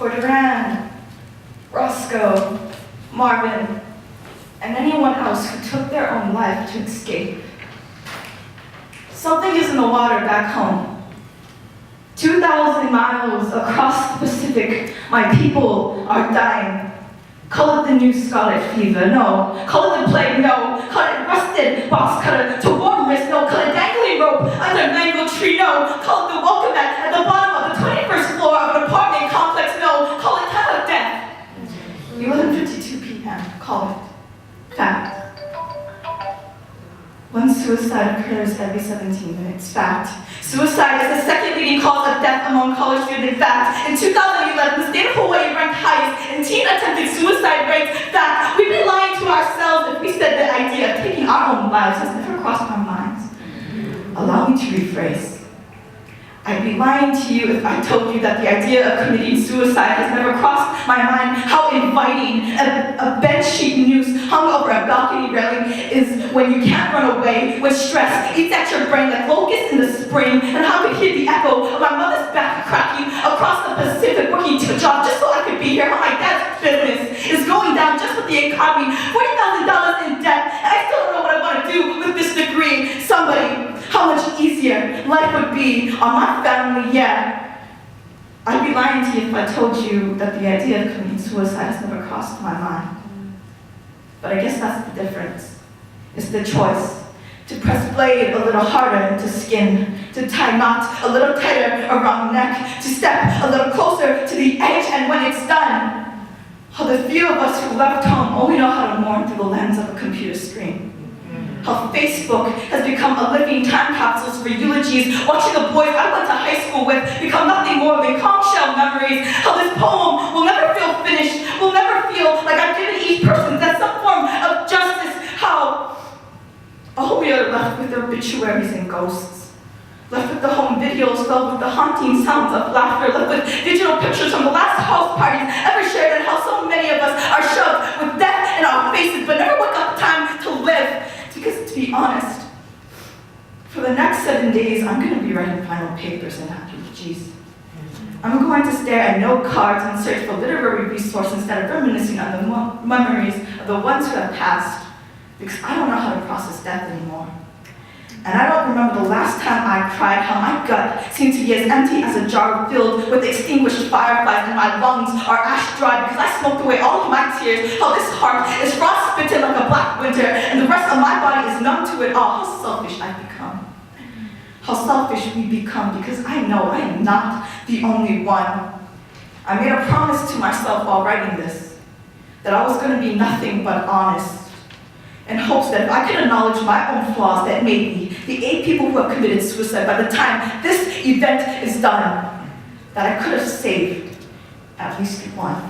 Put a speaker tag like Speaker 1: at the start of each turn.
Speaker 1: for Duran, Roscoe, Marvin, and anyone else who took their own life to escape. Something is in the water back home. 2,000 miles across the Pacific, my people are dying. Call it the new scarlet fever, no. Call it the plague, no. Call it rusted box cutter to warm wrist, no. Call it dangling rope under mango tree, no. Call it the welcome mat at the bottom of the 21st floor of an apartment complex, no. Call it time of death. 11:52 p.m. Call it fact. One suicide occurs every 17 minutes. Fact. Suicide is the second leading cause of death among college students. Fact. In 2011, the state of Hawaii ranked highest in teen attempted suicide rates. Fact. We'd be lying to ourselves if we said the idea of taking our own lives has never crossed our minds. Allow me to rephrase. I'd be lying to you if I told you that the idea of committing suicide has never crossed my mind. How inviting a bed sheet noose hung over a balcony railing is when you can't run away, when stress eats at your brain like locusts in the spring, and how I could hear the echo of my mother's back cracking across the Pacific, working 2 jobs just so I could be here, how my dad's business is going down just with the economy, $40,000 in debt, and I still don't know what I want to do with this degree. Somebody, how much easier life would be on my family, yeah. I'd be lying to you if I told you that the idea of committing suicide has never crossed my mind. But I guess that's the difference. It's the choice to press blade a little harder into skin, to tie knots a little tighter around neck, to step a little closer to the edge, and when it's done, how the few of us who left home only know how to mourn through the lens of a computer screen. How Facebook has become a living time capsules for eulogies, watching the boys I went to high school with become nothing more than conch shell memories. How this poem will never feel finished, will never feel like I've given each person that some form of justice. How all we are left with obituaries and ghosts, left with the home videos filled with the haunting sounds of laughter, left with digital pictures from the last house parties ever shared, and how so many of us are shoved with death in our faces but never wake up time to live. Because to be honest, for the next 7 days, I'm going to be writing final papers in Geez. I'm going to stare at note cards and search for literary resources instead of reminiscing on the memories of the ones who have passed, because I don't know how to process death anymore. And I don't remember the last time I cried, how my gut seemed to be as empty as a jar filled with extinguished fireflies, and my lungs are ash dry because I smoked away all of my tears, how this heart is frostbitten like a black winter, and the rest of my body is numb to it all. How selfish I've become. How selfish we become, because I know I am not the only one. I made a promise to myself while writing this, that I was going to be nothing but honest, in hopes that if I could acknowledge my own flaws that made me the 8 people who have committed suicide by the time this event is done, that I could have saved at least one.